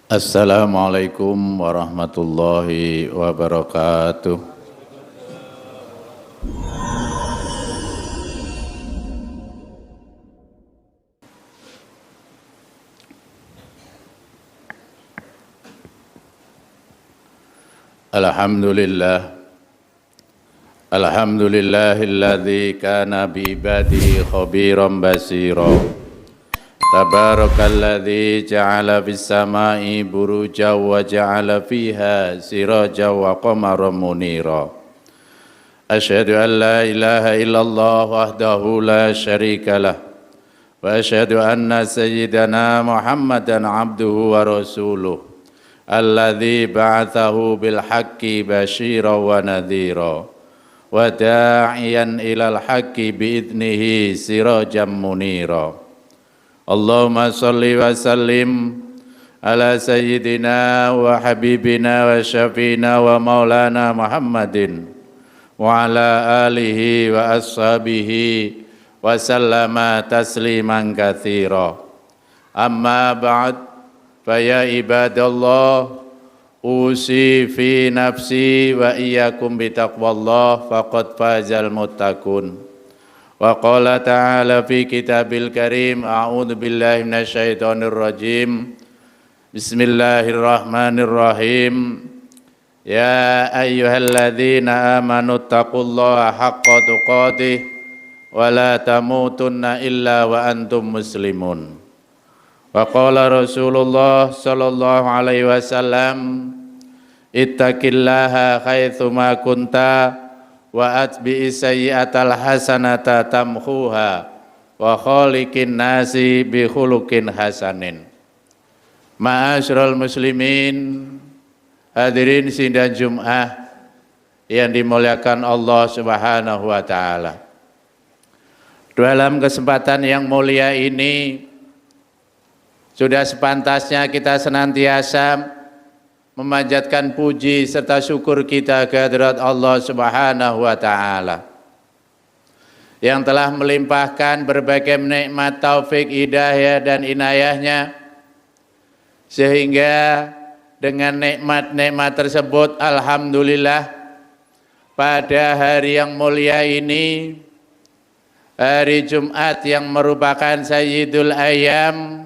Assalamualaikum warahmatullahi wabarakatuh. Alhamdulillahilladzi kana bi ibadihi khabiran basira. Tabarakalladzi ja'ala fis samai burujan wa ja'ala fiha sirajan wa qamaran munira. Asyhadu an la ilaha illallah wahdahu la syarika lah. Wa asyhadu anna sayyidana Muhammadan abduhu wa rasuluh. Alladzi ba'athahu bil haqqi basyiran wa nadhira. Wa da'iyan ilal haqqi bi'idnihi sirajan munira. Allahumma salli wa sallim ala sayyidina wa habibina wa syafina wa maulana Muhammadin wa ala alihi wa ashabihi wa sallama tasliman katsira. Amma ba'd, fa ya ibadallah, usi fi nafsi wa iyyakum bitaqwallah faqad fazal muttaqun. Wa qala ta'ala fi kitabil karim, a'udzu billahi minasyaitonir rajim. Bismillahirrahmanirrahim. Ya ayyuhalladzina amanu taqullaha haqqa tuqatih wa la tamutunna illa wa antum muslimun. Wa qala Rasulullah sallallahu alaihi wasallam, ittaqillaha haitsu ma kunta wa atbi'is sayyi'atal hasanata tamhuha wa khaliqin nasi bi khuluqin hasanin. Ma'asyiral muslimin, hadirin sidang Jumat yang dimuliakan Allah Subhanahu wa taala. Dalam kesempatan yang mulia ini sudah sepantasnya kita senantiasa memanjatkan puji serta syukur kita kehadirat Allah Subhanahu wa taala yang telah melimpahkan berbagai nikmat, taufik, hidayah dan inayahnya, sehingga dengan nikmat-nikmat tersebut alhamdulillah pada hari yang mulia ini, hari Jumat yang merupakan Sayyidul Ayyam,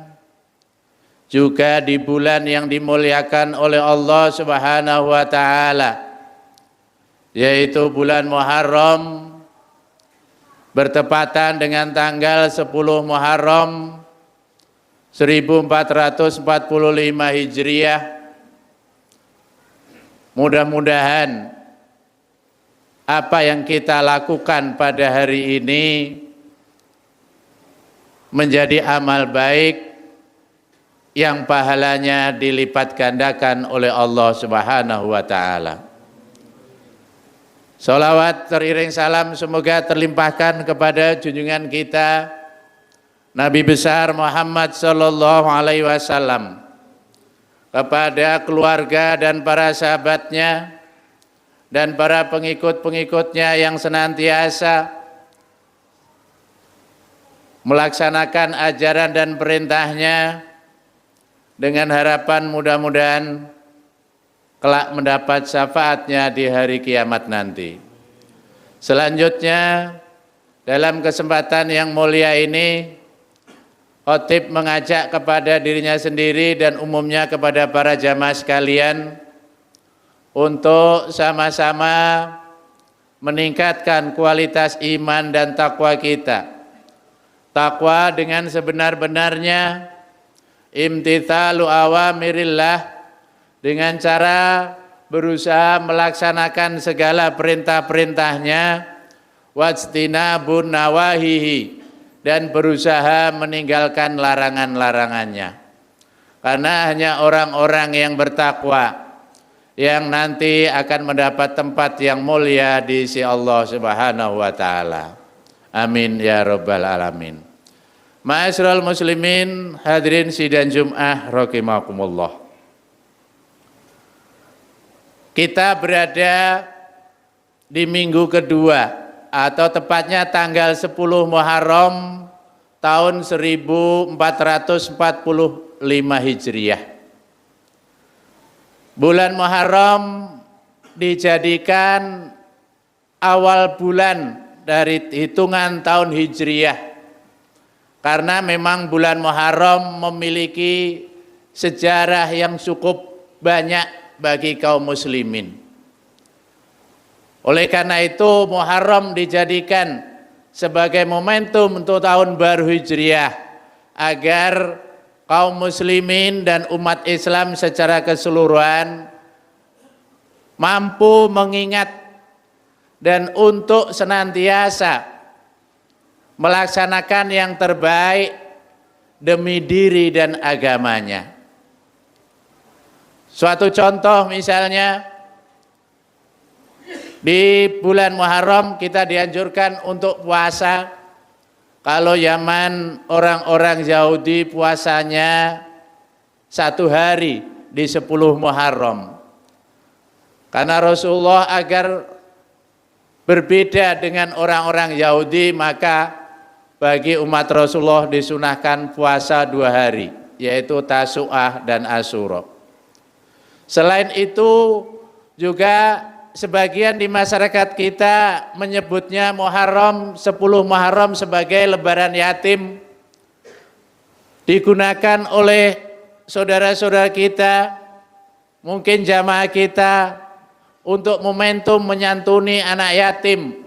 juga di bulan yang dimuliakan oleh Allah Subhanahu wa taala, yaitu bulan Muharram, bertepatan dengan tanggal 10 Muharram 1445 Hijriah. Mudah-mudahan apa yang kita lakukan pada hari ini menjadi amal baik yang pahalanya dilipat gandakan oleh Allah Subhanahu wa taala. Salawat teriring salam semoga terlimpahkan kepada junjungan kita Nabi besar Muhammad sallallahu alaihi wasallam, kepada keluarga dan para sahabatnya dan para pengikut-pengikutnya yang senantiasa melaksanakan ajaran dan perintahnya, dengan harapan mudah-mudahan kelak mendapat syafaatnya di hari kiamat nanti. Selanjutnya, dalam kesempatan yang mulia ini, khotib mengajak kepada dirinya sendiri dan umumnya kepada para jamaah sekalian untuk sama-sama meningkatkan kualitas iman dan takwa kita. Takwa dengan sebenar-benarnya, imtithalu awamirillah, dengan cara berusaha melaksanakan segala perintah-perintahnya, wajtinabun nawahihi, dan berusaha meninggalkan larangan-larangannya. Karena hanya orang-orang yang bertakwa yang nanti akan mendapat tempat yang mulia di sisi Allah Subhanahu wa taala. Amin ya rabbal alamin. Ma'asyiral muslimin, hadirin sidang Jumat rahimakumullah. Kita berada di minggu kedua atau tepatnya tanggal 10 Muharram tahun 1445 Hijriah. Bulan Muharram dijadikan awal bulan dari hitungan tahun Hijriah, karena memang bulan Muharram memiliki sejarah yang cukup banyak bagi kaum muslimin. Oleh karena itu Muharram dijadikan sebagai momentum untuk tahun baru Hijriah, agar kaum muslimin dan umat Islam secara keseluruhan mampu mengingat dan untuk senantiasa melaksanakan yang terbaik demi diri dan agamanya. Suatu contoh misalnya, di bulan Muharram kita dianjurkan untuk puasa. Kalau zaman orang-orang Yahudi puasanya 1 hari di 10 Muharram. Karena Rasulullah agar berbeda dengan orang-orang Yahudi, maka bagi umat Rasulullah disunahkan puasa 2 hari, yaitu Tasu'ah dan Asyura. Selain itu juga sebagian di masyarakat kita menyebutnya Muharram, 10 Muharram sebagai lebaran yatim. Digunakan oleh saudara-saudara kita, mungkin jamaah kita, untuk momentum menyantuni anak yatim,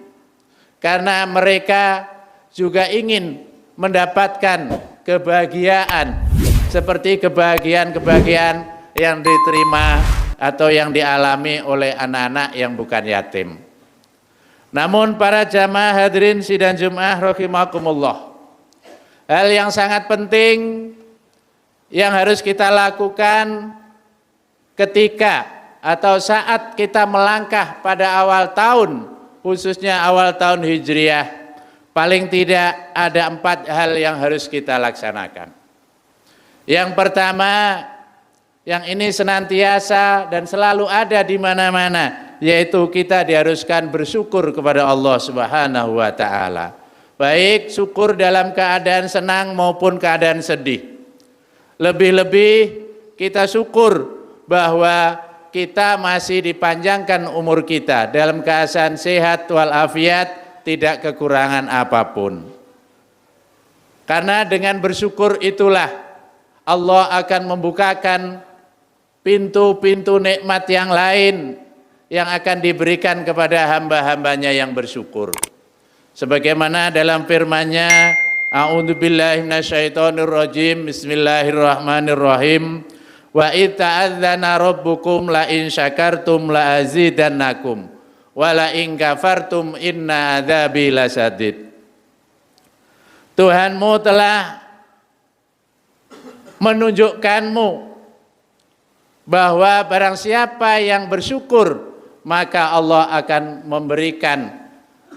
karena mereka juga ingin mendapatkan kebahagiaan seperti kebahagiaan yang diterima atau yang dialami oleh anak-anak yang bukan yatim. Namun para jamaah hadirin sidang Jumat rahimakumullah, hal yang sangat penting yang harus kita lakukan ketika atau saat kita melangkah pada awal tahun, khususnya awal tahun Hijriah, paling tidak ada 4 hal yang harus kita laksanakan. Yang pertama, yang ini senantiasa dan selalu ada di mana-mana, yaitu kita diharuskan bersyukur kepada Allah Subhanahu wa taala. Baik syukur dalam keadaan senang maupun keadaan sedih. Lebih-lebih kita syukur bahwa kita masih dipanjangkan umur kita dalam keadaan sehat walafiat, tidak kekurangan apapun. Karena dengan bersyukur itulah Allah akan membukakan pintu-pintu nikmat yang lain yang akan diberikan kepada hamba-hambanya yang bersyukur. Sebagaimana dalam firman-Nya, A'udzubillahi minasyaitonirrajim, Bismillahirrahmanirrahim. Wa idz ta'adzana rabbukum la in syakartum la azidannakum wa la in kafartum inna adzabi lasyadid. Tuhanmu telah menunjukkanmu bahwa barang siapa yang bersyukur, maka Allah akan memberikan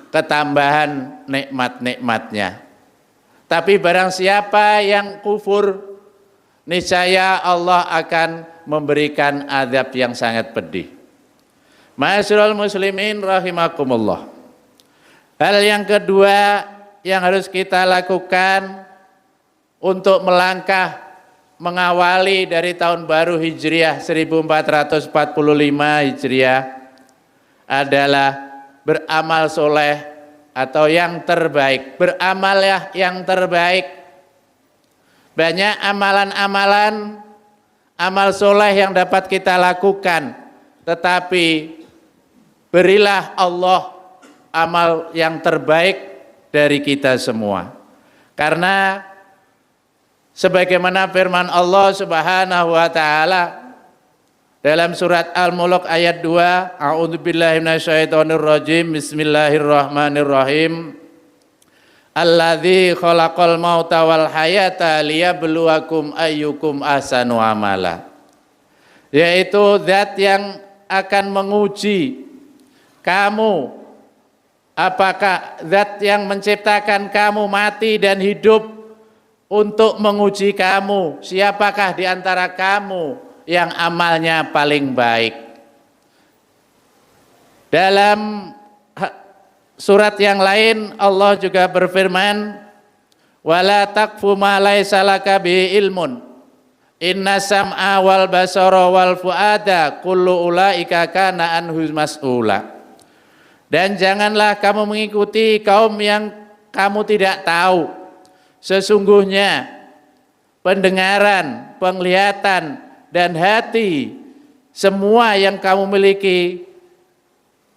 ketambahan nikmat-nikmatnya. Tapi barang siapa yang kufur, niscaya Allah akan memberikan azab yang sangat pedih. Ma'asyiral muslimin rahimakumullah. Hal yang kedua yang harus kita lakukan untuk melangkah mengawali dari tahun baru Hijriah 1445 Hijriah adalah beramal soleh atau yang terbaik. Beramal ya yang terbaik. Banyak amalan-amalan, amal soleh yang dapat kita lakukan, tetapi berilah Allah amal yang terbaik dari kita semua. Karena sebagaimana firman Allah Subhanahu wa taala dalam surat Al-Mulk ayat 2, A'udzubillahi minasyaitonirrajim, Bismillahirrahmanirrahim. Alladzi khalaqal mauta wal hayata liyabluwakum ayyukum ahsanu amala. Yaitu zat yang akan menguji kamu, apakah zat yang menciptakan kamu mati dan hidup untuk menguji kamu, siapakah di antara kamu yang amalnya paling baik. Dalam surat yang lain Allah juga berfirman, wala taqfu ma laisa laka bihi ilmun inna sam'a wal basara wal fuada kullu ulaika kana anhu mas'ula. Dan janganlah kamu mengikuti kaum yang kamu tidak tahu. Sesungguhnya pendengaran, penglihatan dan hati semua yang kamu miliki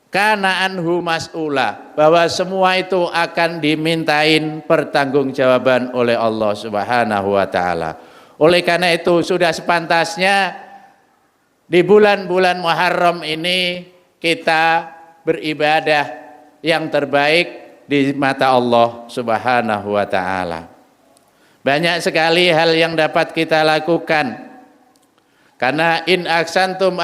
kana anhu mas'ula, bahwa semua itu akan dimintain pertanggungjawaban oleh Allah Subhanahu wa taala. Oleh karena itu sudah sepantasnya di bulan-bulan Muharram ini kita beribadah yang terbaik di mata Allah Subhanahu wa taala. Banyak sekali hal yang dapat kita lakukan. Karena in aksantum,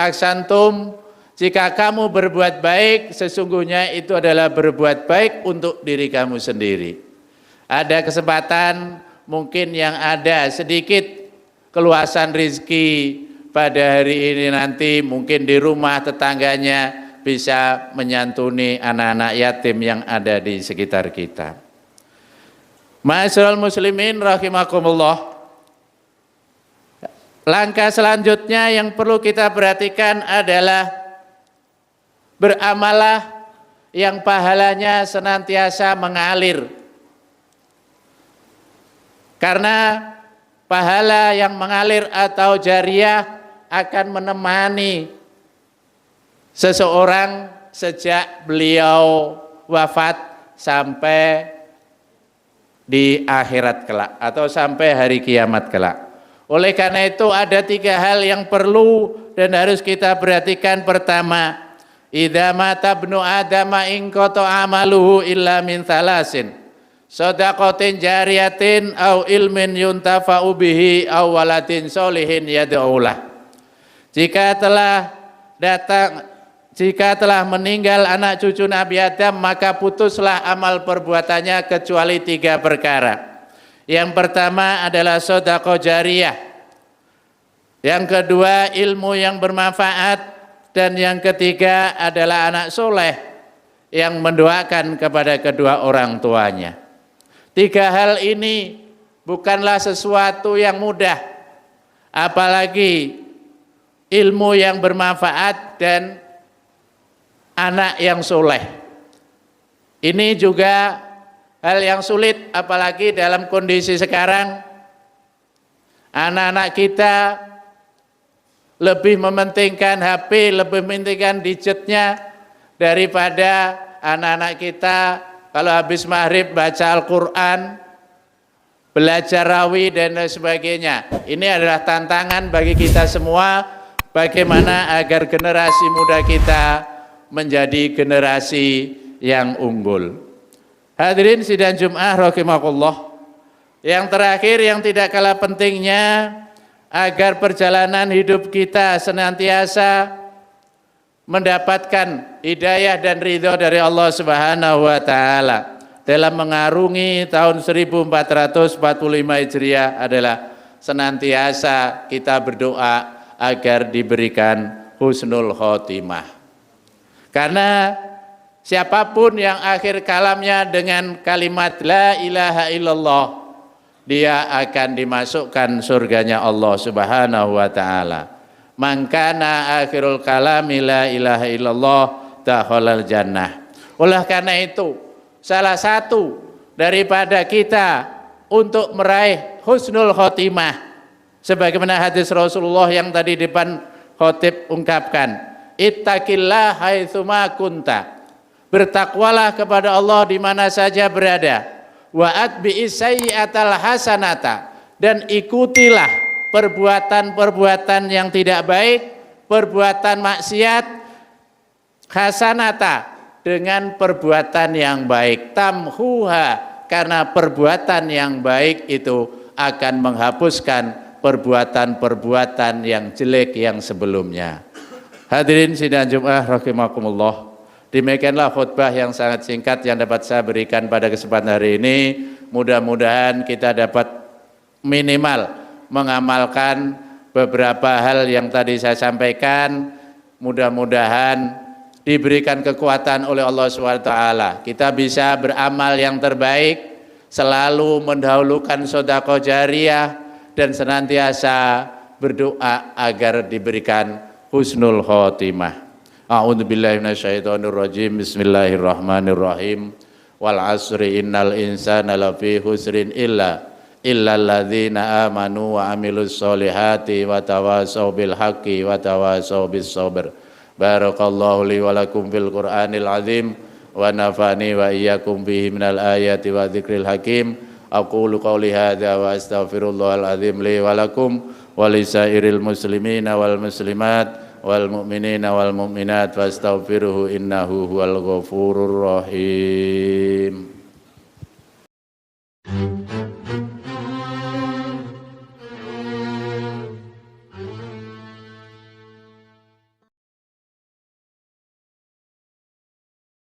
jika kamu berbuat baik, sesungguhnya itu adalah berbuat baik untuk diri kamu sendiri. Ada kesempatan mungkin yang ada sedikit keluasan rezeki pada hari ini nanti, mungkin di rumah tetangganya bisa menyantuni anak-anak yatim yang ada di sekitar kita. Ma'asyiral muslimin rahimakumullah. Langkah selanjutnya yang perlu kita perhatikan adalah beramalah yang pahalanya senantiasa mengalir. Karena pahala yang mengalir atau jariah akan menemani seseorang sejak beliau wafat sampai di akhirat kelak atau sampai hari kiamat kelak. Oleh karena itu ada 3 hal yang perlu dan harus kita perhatikan. Pertama, idza mata ibnu adama in qata amaluhu illa min thalasin, shadaqatin jariyatin au ilmin yuntafa'u bihi au waladin sholihin yad'ulah. Jika telah meninggal anak cucu Nabi Adam, maka putuslah amal perbuatannya kecuali 3 perkara. Yang pertama adalah sedekah jariyah. Yang kedua ilmu yang bermanfaat. Dan yang ketiga adalah anak soleh yang mendoakan kepada kedua orang tuanya. 3 hal ini bukanlah sesuatu yang mudah. Apalagi ilmu yang bermanfaat dan anak yang soleh. Ini juga hal yang sulit, apalagi dalam kondisi sekarang. Anak-anak kita lebih mementingkan HP, lebih mementingkan gadgetnya daripada anak-anak kita kalau habis maghrib baca Al-Quran, belajar rawi dan lain sebagainya. Ini adalah tantangan bagi kita semua, bagaimana agar generasi muda kita menjadi generasi yang unggul. Hadirin sidang Jumat rahimakumullah. Yang terakhir yang tidak kalah pentingnya, agar perjalanan hidup kita senantiasa mendapatkan hidayah dan ridho dari Allah Subhanahu wa taala dalam mengarungi tahun 1445 Hijriah adalah senantiasa kita berdoa agar diberikan husnul khotimah. Karena siapapun yang akhir kalamnya dengan kalimat la ilaha illallah, dia akan dimasukkan surganya Allah Subhanahu wa taala. Man kana akhirul kalami la ilaha illallah dakhalal jannah. Oleh karena itu, salah satu daripada kita untuk meraih husnul khotimah, sebagaimana hadis Rasulullah yang tadi depan khotib ungkapkan, ittaqillah haitsuma kunta. Bertakwalah kepada Allah di mana saja berada. Wa atbi'is sayyi'atal hasanata, dan ikutilah perbuatan-perbuatan yang tidak baik, perbuatan maksiat, hasanata, dengan perbuatan yang baik, tamhuha, karena perbuatan yang baik itu akan menghapuskan perbuatan-perbuatan yang jelek yang sebelumnya. Hadirin sidang Jumat rahimakumullah. Demikianlah khutbah yang sangat singkat yang dapat saya berikan pada kesempatan hari ini. Mudah-mudahan kita dapat minimal mengamalkan beberapa hal yang tadi saya sampaikan. Mudah-mudahan diberikan kekuatan oleh Allah SWT. Kita bisa beramal yang terbaik, selalu mendahulukan sedekah jariyah, dan senantiasa berdoa agar diberikan husnul khotimah. A'udzubillahi minasyaitonirrajim. Bismillahirrahmanirrahim. Wal asri innal insana lafi husrin illal ladzina amanu wa amilus solihati wa tawasau bil haqqi wa tawasau bis sabr. Barakallahu li wa lakum fil Qur'anil azim wa nafani wa iyyakum bihi minal ayati wa dzikril hakim. Aqulu qawli hadza wa astaghfirullahal azim li wa lakum wa lisairil muslimina wal muslimat wal mu'minina wal mu'minat fastaghfiruhu innahu huwal ghafurur rahim.